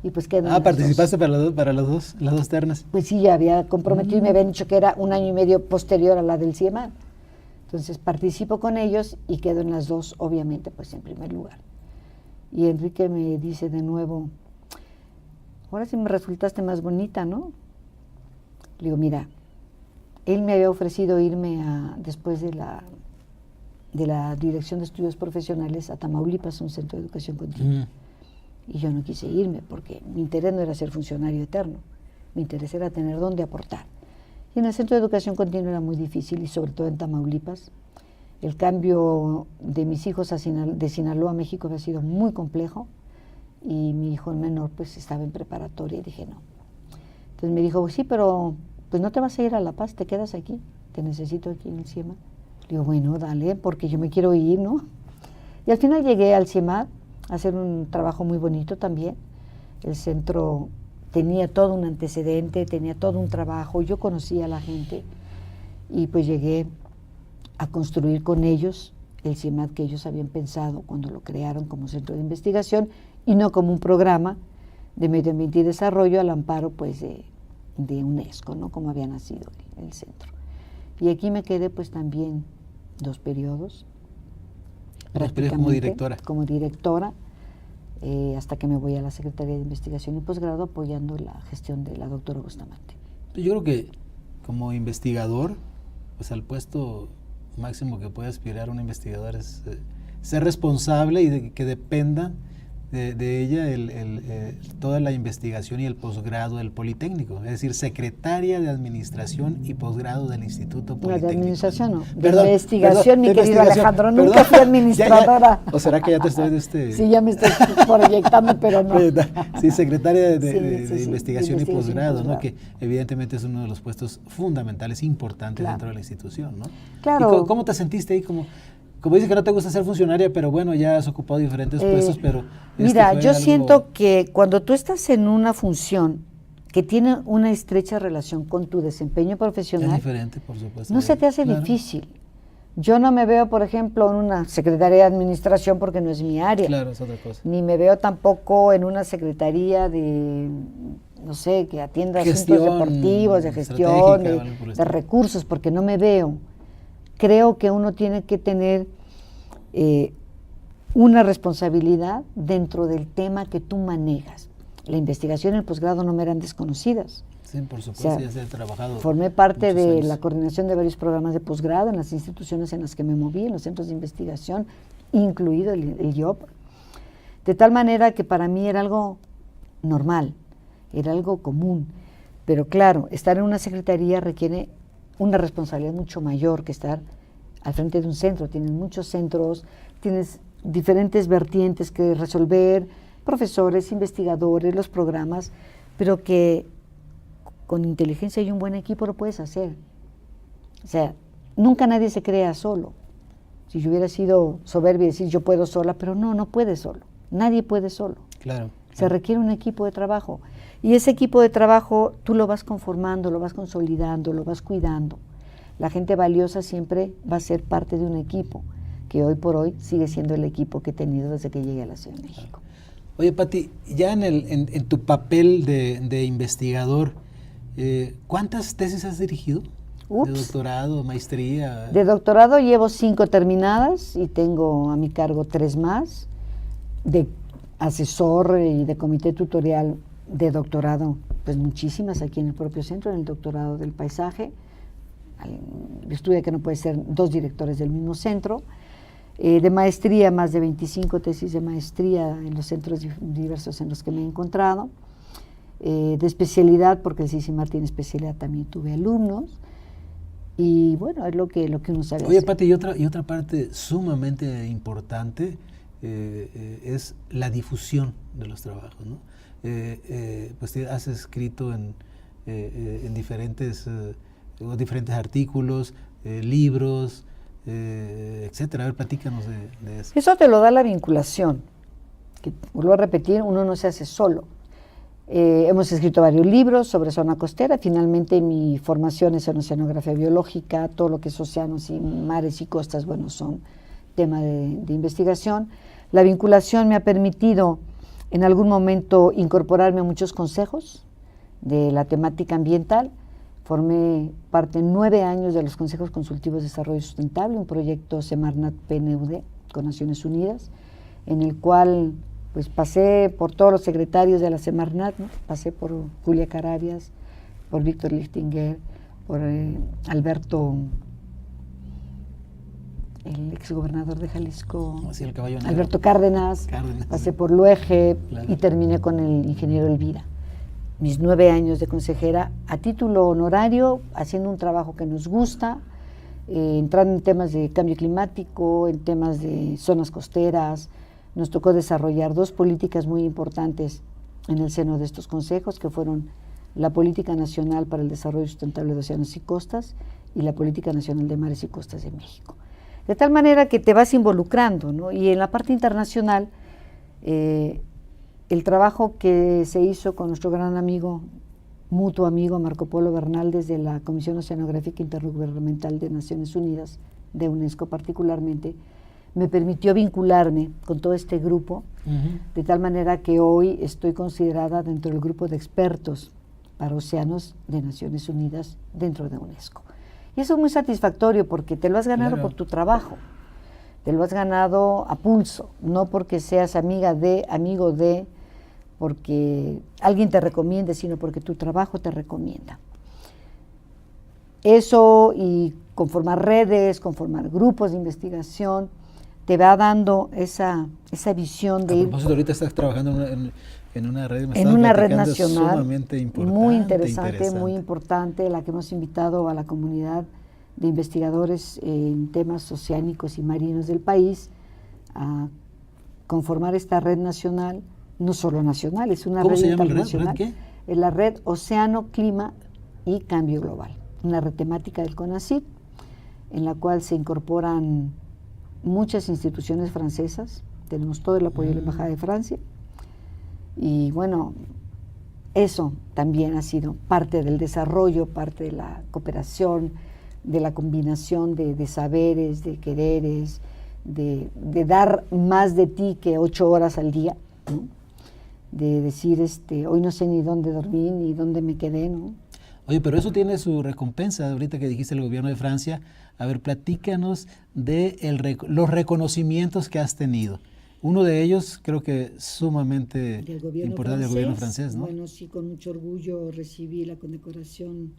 y pues quedo en las ¿participaste dos. para las dos ternas? Pues sí, ya había comprometido y me habían dicho que era 1 año y medio posterior a la del CIEMAT. Entonces participo con ellos y quedo en las dos, obviamente, pues en primer lugar. Y Enrique me dice de nuevo: ahora sí me resultaste más bonita, ¿no? Le digo: mira, él me había ofrecido irme después de la Dirección de Estudios Profesionales a Tamaulipas, un centro de educación continua. Y yo no quise irme porque mi interés no era ser funcionario eterno, mi interés era tener dónde aportar. Y en el centro de educación continua era muy difícil, y sobre todo en Tamaulipas. El cambio de mis hijos de Sinaloa a México había sido muy complejo, y mi hijo menor pues estaba en preparatoria, y dije no. Entonces me dijo: sí, pero pues no te vas a ir a La Paz, te quedas aquí, te necesito aquí en el CIEMAT. Le digo: bueno, dale, porque yo me quiero ir, ¿no? Y al final llegué al CIEMAT a hacer un trabajo muy bonito también. El centro tenía todo un antecedente, tenía todo un trabajo, yo conocía a la gente, y pues llegué a construir con ellos el CIEMAT que ellos habían pensado cuando lo crearon como centro de investigación y no como un programa de medio ambiente y desarrollo al amparo pues de UNESCO, ¿no? Como había nacido el centro. Y aquí me quedé pues también 2 periodos. Como directora. Como directora, hasta que me voy a la Secretaría de Investigación y Posgrado apoyando la gestión de la doctora Bustamante. Yo creo que como investigador, pues al puesto máximo que puede aspirar un investigador es ser responsable y que dependa de ella toda la investigación y el posgrado del Politécnico, es decir, secretaria de Administración y Posgrado del Instituto Politécnico. No, de Administración no, de investigación, mi querido Alejandro, nunca fui administradora. ¿O será que ya te estoy Sí, ya me estoy proyectando, pero no. Sí, secretaria de Investigación y Posgrado, ¿no? Que evidentemente es uno de los puestos fundamentales, importantes dentro de la institución, ¿no? Claro. ¿Y cómo te sentiste ahí? Como dices que no te gusta ser funcionaria, pero bueno, ya has ocupado diferentes puestos, pero... Mira, yo siento que cuando tú estás en una función que tiene una estrecha relación con tu desempeño profesional... Es diferente, por supuesto. No se te hace difícil. Yo no me veo, por ejemplo, en una secretaría de administración porque no es mi área. Claro, es otra cosa. Ni me veo tampoco en una secretaría de, no sé, que atienda asuntos deportivos, de gestión, de recursos, porque no me veo. Creo que uno tiene que tener una responsabilidad dentro del tema que tú manejas. La investigación y el posgrado no me eran desconocidas. Sí, por supuesto, o sea, ya se ha trabajado. Formé parte de la coordinación de varios programas de posgrado en las instituciones en las que me moví, en los centros de investigación, incluido el IOP, de tal manera que para mí era algo normal, era algo común. Pero claro, estar en una secretaría requiere una responsabilidad mucho mayor que estar al frente de un centro. Tienes muchos centros, tienes diferentes vertientes que resolver, profesores, investigadores, los programas, pero que con inteligencia y un buen equipo lo puedes hacer. O sea, nunca nadie se crea solo. Si yo hubiera sido soberbia y decir yo puedo sola, pero no puedes solo. Nadie puede solo. Claro. Se requiere un equipo de trabajo. Y ese equipo de trabajo tú lo vas conformando, lo vas consolidando, lo vas cuidando. La gente valiosa siempre va a ser parte de un equipo, que hoy por hoy sigue siendo el equipo que he tenido desde que llegué a la Ciudad de México. Oye, Pati, ya en tu papel de investigador, ¿cuántas tesis has dirigido? Ups. ¿De doctorado, maestría? De doctorado llevo 5 terminadas y tengo a mi cargo 3 más. De asesor y de comité tutorial de doctorado, pues muchísimas aquí en el propio centro, en el doctorado del paisaje. Estudia que no puede ser 2 directores del mismo centro. De maestría, más de 25 tesis de maestría en los centros diversos en los que me he encontrado. De especialidad, porque el CICIMAR tiene especialidad, también tuve alumnos. Y bueno, es lo que uno sabe Oye, hacer. Pati, y otra parte sumamente importante es la difusión de los trabajos, ¿no? Pues te has escrito en diferentes artículos, libros, etcétera. A ver, platícanos de eso. Eso te lo da la vinculación, que vuelvo a repetir, uno no se hace solo. Hemos escrito varios libros sobre zona costera. Finalmente mi formación es en oceanografía biológica, todo lo que es océanos y mares y costas, bueno, son tema de investigación. La vinculación me ha permitido en algún momento incorporarme a muchos consejos de la temática ambiental. Formé parte 9 años de los Consejos Consultivos de Desarrollo Sustentable, un proyecto Semarnat-PNUD con Naciones Unidas, en el cual pues pasé por todos los secretarios de la Semarnat, ¿no? Pasé por Julia Carabias, por Víctor Lichtinger, por Alberto, el exgobernador de Jalisco, Sí, el caballo negro. Alberto Cárdenas, pasé por Luege, claro, y terminé con el ingeniero Elvira. Mis 9 años de consejera a título honorario, haciendo un trabajo que nos gusta, entrando en temas de cambio climático, en temas de zonas costeras. Nos tocó desarrollar 2 políticas muy importantes en el seno de estos consejos, que fueron la Política Nacional para el Desarrollo Sustentable de Océanos y Costas y la Política Nacional de Mares y Costas de México. De tal manera que te vas involucrando, ¿no? Y en la parte internacional, el trabajo que se hizo con nuestro gran amigo, mutuo amigo Marco Polo Bernal, desde la Comisión Oceanográfica Intergubernamental de Naciones Unidas, de UNESCO particularmente, me permitió vincularme con todo este grupo, de tal manera que hoy estoy considerada dentro del grupo de expertos para océanos de Naciones Unidas dentro de UNESCO. Y eso es muy satisfactorio porque te lo has ganado, claro, por tu trabajo, te lo has ganado a pulso, no porque seas amiga de, amigo de, porque alguien te recomiende, sino porque tu trabajo te recomienda. Eso y conformar redes, conformar grupos de investigación, te va dando esa visión de ir. A propósito, ahorita estás trabajando en una red, en una red nacional sumamente importante, muy interesante, muy importante, la que hemos invitado a la comunidad de investigadores en temas oceánicos y marinos del país a conformar esta red nacional, no solo nacional, es una red internacional. ¿Red qué? Es la red Océano, Clima y Cambio Global, una red temática del CONACYT, en la cual se incorporan muchas instituciones francesas, tenemos todo el apoyo de la Embajada de Francia, y bueno, eso también ha sido parte del desarrollo, parte de la cooperación, de la combinación de saberes, de quereres, de dar más de ti que 8 horas al día, ¿no? De decir, hoy no sé ni dónde dormí, ni dónde me quedé, ¿no? Oye, pero eso tiene su recompensa, ahorita que dijiste el gobierno de Francia. A ver, platícanos de los reconocimientos que has tenido. Uno de ellos creo que sumamente importante del gobierno francés, ¿no? Bueno, sí, con mucho orgullo recibí la condecoración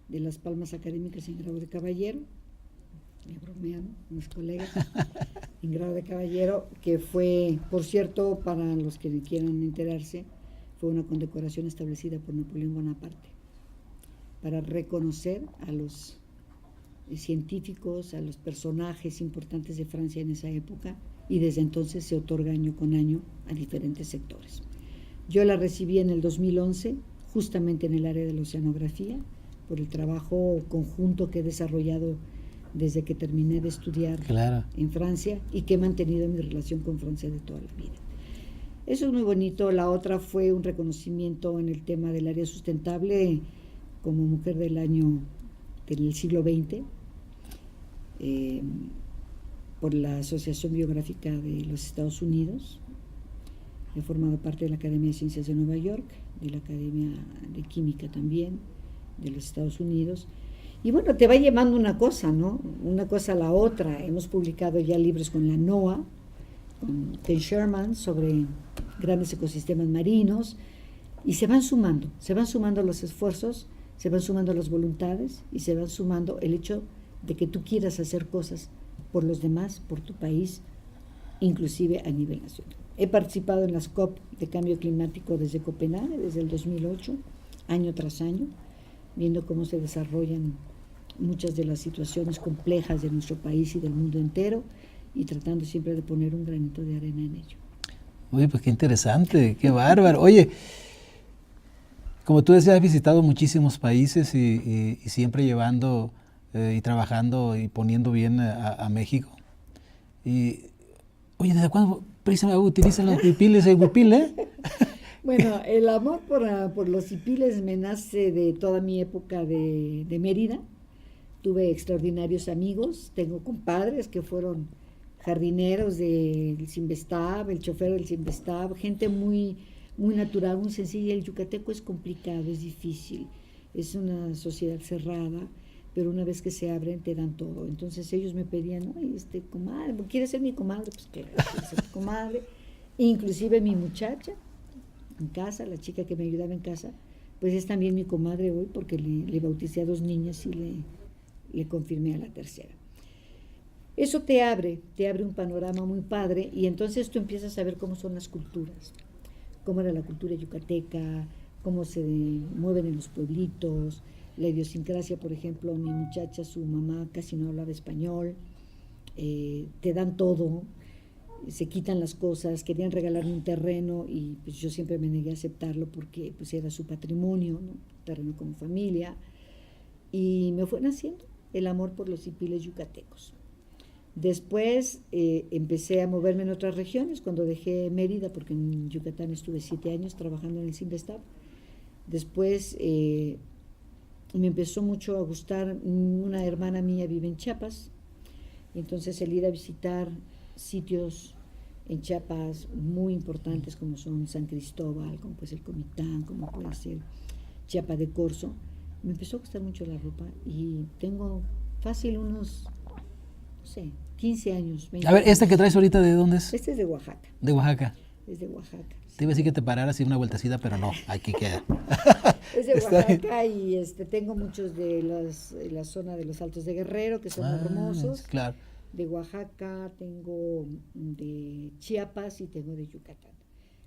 de las Palmas Académicas en grado de caballero. Me bromean mis colegas. En grado de caballero, que fue, por cierto, para los que quieran enterarse, fue una condecoración establecida por Napoleón Bonaparte. para reconocer a los científicos, a los personajes importantes de Francia en esa época, y desde entonces se otorga año con año a diferentes sectores. Yo la recibí en el 2011, justamente en el área de la oceanografía, por el trabajo conjunto que he desarrollado desde que terminé de estudiar en Francia y que he mantenido mi relación con Francia de toda la vida. Eso es muy bonito. La otra fue un reconocimiento en el tema del área sustentable como mujer del año del siglo XX por la Asociación Biográfica de los Estados Unidos. He formado parte de la Academia de Ciencias de Nueva York, de la Academia de Química también, de los Estados Unidos. Y bueno, te va llevando una cosa, ¿no? Una cosa a la otra. Hemos publicado ya libros con la NOAA, con Ken Sherman, sobre grandes ecosistemas marinos, y se van sumando los esfuerzos, se van sumando las voluntades, y se van sumando el hecho de que tú quieras hacer cosas por los demás, por tu país, inclusive a nivel nacional. He participado en las COP de cambio climático desde Copenhague, desde el 2008, año tras año, viendo cómo se desarrollan muchas de las situaciones complejas de nuestro país y del mundo entero, y tratando siempre de poner un granito de arena en ello. Uy, pues qué interesante, qué bárbaro. Oye, como tú decías, has visitado muchísimos países y siempre llevando y trabajando y poniendo bien a México. Y, oye, ¿desde cuándo precisamente utilizan los huipiles, el huipil, Bueno, el amor por los huipiles me nace de toda mi época de Mérida. Tuve extraordinarios amigos, tengo compadres que fueron jardineros del Cinvestav, el chofer del Cinvestav, gente muy, muy natural, muy sencilla. El yucateco es complicado, es difícil, es una sociedad cerrada, pero una vez que se abren te dan todo. Entonces ellos me pedían, ay, comadre, ¿quieres ser mi comadre? Pues claro, quiero ser mi comadre. Inclusive mi muchacha en casa, la chica que me ayudaba en casa, pues es también mi comadre hoy, porque le bauticé a 2 niñas y le confirmé a la tercera. Eso te abre un panorama muy padre, y entonces tú empiezas a ver cómo son las culturas, cómo era la cultura yucateca, cómo se mueven en los pueblitos, la idiosincrasia. Por ejemplo, mi muchacha, su mamá casi no hablaba español, te dan todo, se quitan las cosas. Querían regalarme un terreno y pues yo siempre me negué a aceptarlo porque pues era su patrimonio, ¿no? Terreno como familia, y me fue naciendo el amor por los huipiles yucatecos. Después empecé a moverme en otras regiones cuando dejé Mérida, porque en Yucatán estuve 7 años trabajando en el Cinvestav. Después me empezó mucho a gustar, una hermana mía vive en Chiapas, y entonces el ir a visitar sitios en Chiapas muy importantes como son San Cristóbal, como puede ser Comitán, como puede ser Chiapa de Corzo, me empezó a gustar mucho la ropa, y tengo fácil unos, no sé, 15 años. 20 A ver, ¿este años. que traes ahorita de dónde es? Este es de Oaxaca. De Oaxaca. Es de Oaxaca. Te iba a decir que te pararas y una vueltecita, pero no, aquí queda. Es de Oaxaca, y tengo muchos de la zona de los Altos de Guerrero, que son hermosos. Claro. De Oaxaca, tengo de Chiapas y tengo de Yucatán.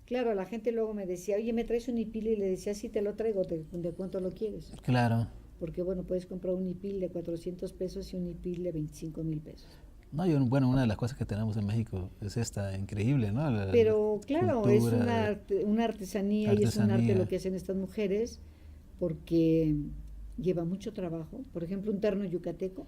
Claro, la gente luego me decía, oye, ¿me traes un huipil? Y le decía, sí, te lo traigo, ¿de cuánto lo quieres? Claro. Porque, bueno, puedes comprar un huipil de 400 pesos y un huipil de 25,000 pesos. No, bueno, una de las cosas que tenemos en México es esta increíble, ¿no? Pero claro, cultura, es una artesanía, y es un arte lo que hacen estas mujeres, porque lleva mucho trabajo. Por ejemplo, un terno yucateco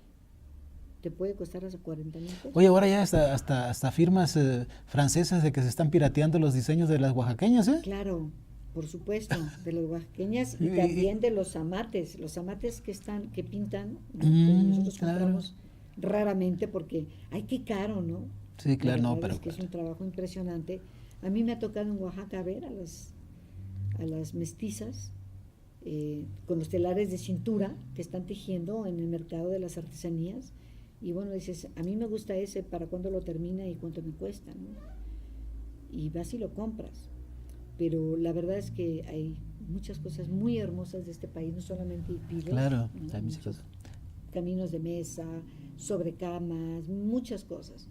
te puede costar hasta 40,000 pesos. Oye, ahora ya hasta firmas francesas de que se están pirateando los diseños de las oaxaqueñas, ¿eh? Claro, por supuesto, de las oaxaqueñas, y también de los amates que pintan, que nosotros compramos raramente porque, ay, qué caro, ¿no? Sí, claro, no, pero es que es un trabajo impresionante. A mí me ha tocado en Oaxaca ver a las mestizas con los telares de cintura que están tejiendo en el mercado de las artesanías, y bueno, dices, a mí me gusta ese, ¿para cuándo lo termina y cuánto me cuesta, ¿no? Y vas y lo compras. Pero la verdad es que hay muchas cosas muy hermosas de este país, no solamente huipiles. Claro, ¿no? hay muchas cosas. Caminos de mesa, sobrecamas, muchas cosas.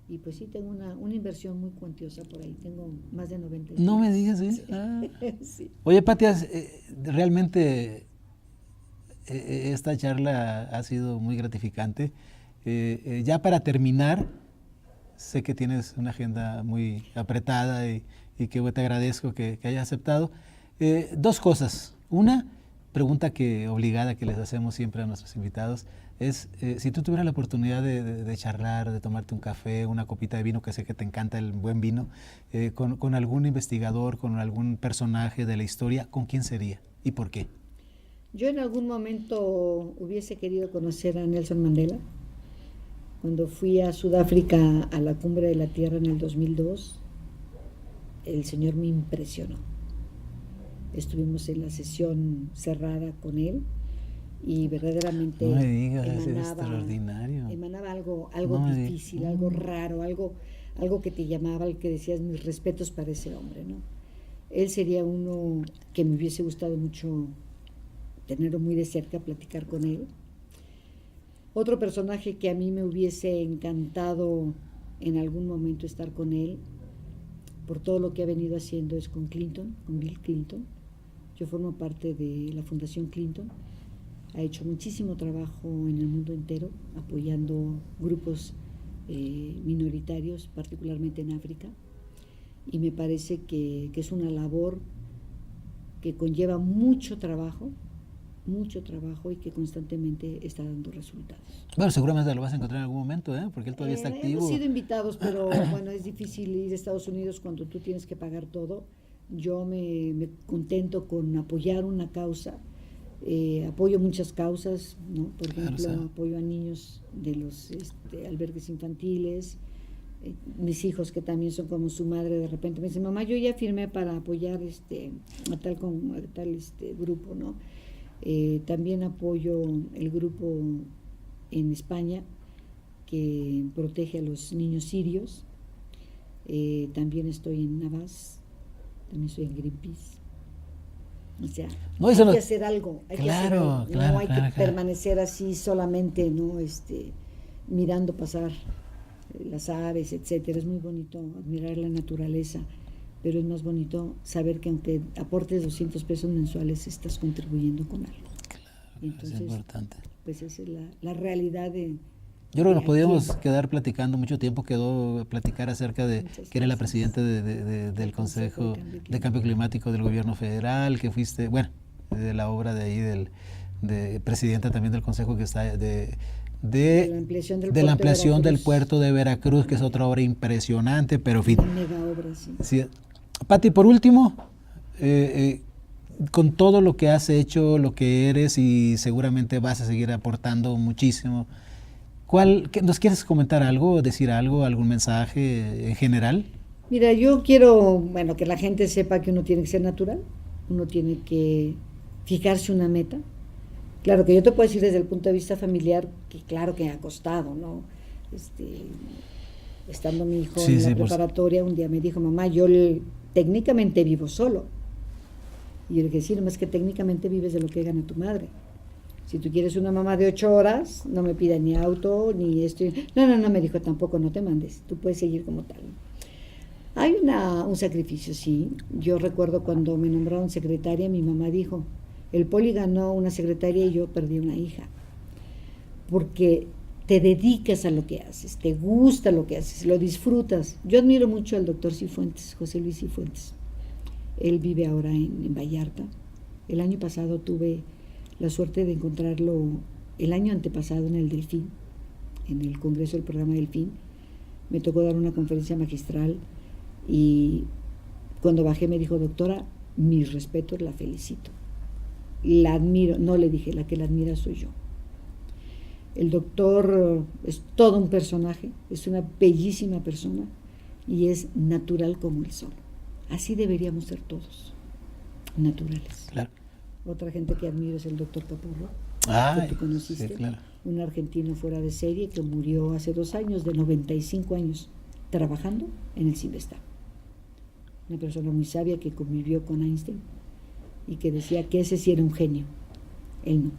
Y pues sí, tengo una inversión muy cuantiosa por ahí, tengo más de 90. No me digas, ¿eh? Sí. Ah. Sí. Oye, Patia, realmente esta charla ha sido muy gratificante. Ya para terminar, sé que tienes una agenda muy apretada y que te agradezco que hayas aceptado. Dos cosas. Una pregunta obligada que les hacemos siempre a nuestros invitados es, si tú tuvieras la oportunidad de charlar, de tomarte un café, una copita de vino, que sé que te encanta el buen vino, con algún investigador, con algún personaje de la historia, ¿con quién sería y por qué? Yo en algún momento hubiese querido conocer a Nelson Mandela. Cuando fui a Sudáfrica a la Cumbre de la Tierra en el 2002, el señor me impresionó. Estuvimos en la sesión cerrada con él y verdaderamente no me digas, es extraordinario. Emanaba algo difícil, algo raro, algo que te llamaba, al que decías mis respetos para ese hombre, ¿no? Él sería uno que me hubiese gustado mucho tenerlo muy de cerca, platicar con él. Otro personaje que a mí me hubiese encantado en algún momento estar con él, por todo lo que ha venido haciendo, es con Bill Clinton. Yo formo parte de la Fundación Clinton. Ha hecho muchísimo trabajo en el mundo entero, apoyando grupos minoritarios, particularmente en África. Y me parece que es una labor que conlleva mucho trabajo y que constantemente está dando resultados. Bueno, seguramente lo vas a encontrar en algún momento, porque él todavía está activo. Hemos sido invitados, pero bueno, es difícil ir a Estados Unidos cuando tú tienes que pagar todo. Yo me contento con apoyar una causa, apoyo muchas causas, ¿no? Por ejemplo, apoyo a niños de los albergues infantiles. Mis hijos, que también son como su madre, de repente me dicen, mamá, yo ya firmé para apoyar a tal grupo, ¿no? También apoyo el grupo en España que protege a los niños sirios. También estoy en Navas, también estoy en Greenpeace. O sea, hay que hacer algo, claro, no hay que permanecer así solamente, ¿no? Mirando pasar las aves, etcétera. Es muy bonito admirar la naturaleza, pero es más bonito saber que aunque aportes 200 pesos mensuales, estás contribuyendo con algo. Claro, entonces, es importante. Pues esa es la realidad de... Yo creo que nos podíamos quedar platicando mucho tiempo, quedó platicar acerca de que eres la presidenta del Consejo de Cambio Climático del Gobierno Federal, que fuiste, bueno, de la obra de ahí, de presidenta también del Consejo que está de la ampliación del puerto de Veracruz, que es otra obra impresionante, pero en fin. Una mega obra, sí. Sí. Pati, por último, con todo lo que has hecho, lo que eres y seguramente vas a seguir aportando muchísimo, ¿nos quieres comentar algo, decir algo, algún mensaje en general? Mira, yo quiero, que la gente sepa que uno tiene que ser natural, uno tiene que fijarse una meta. Claro que yo te puedo decir desde el punto de vista familiar que claro que ha costado, ¿no? Estando mi hijo en la preparatoria, un día me dijo, mamá, yo técnicamente vivo solo. Y yo le dije, sí, nomás que técnicamente vives de lo que gana tu madre. Si tú quieres una mamá de 8 horas, no me pidas ni auto, ni esto. No, me dijo, tampoco, no te mandes, tú puedes seguir como tal. Hay un sacrificio, sí. Yo recuerdo cuando me nombraron secretaria, mi mamá dijo, el Poli ganó una secretaria y yo perdí una hija. Porque te dedicas a lo que haces, te gusta lo que haces, lo disfrutas. Yo admiro mucho al doctor Cifuentes, José Luis Cifuentes. Él vive ahora en Vallarta. El año pasado tuve la suerte de encontrarlo, el año antepasado en el Delfín, en el Congreso del Programa Delfín. Me tocó dar una conferencia magistral y cuando bajé me dijo, doctora, mis respetos, la felicito. La admiro, no le dije, la que la admira soy yo. El doctor es todo un personaje, es una bellísima persona y es natural como el sol. Así deberíamos ser todos, naturales. Claro. Otra gente que admiro es el doctor Capurro, que tú conociste, sí, claro. Un argentino fuera de serie que murió hace 2 años, de 95 años, trabajando en el CIMBESTAB. Una persona muy sabia que convivió con Einstein y que decía que ese sí era un genio, él no.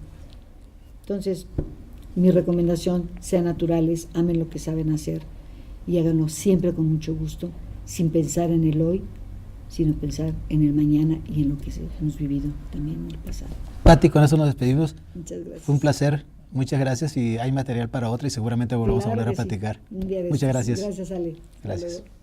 Entonces, mi recomendación, sean naturales, amen lo que saben hacer y háganlo siempre con mucho gusto, sin pensar en el hoy, sino pensar en el mañana y en lo que hemos vivido también en el pasado. Pati, con eso nos despedimos. Muchas gracias. Fue un placer. Muchas gracias y hay material para otra y seguramente volvamos a Claro volver a que sí. platicar. Un día de Muchas estos. gracias. Gracias, Ale. Hasta Gracias. luego.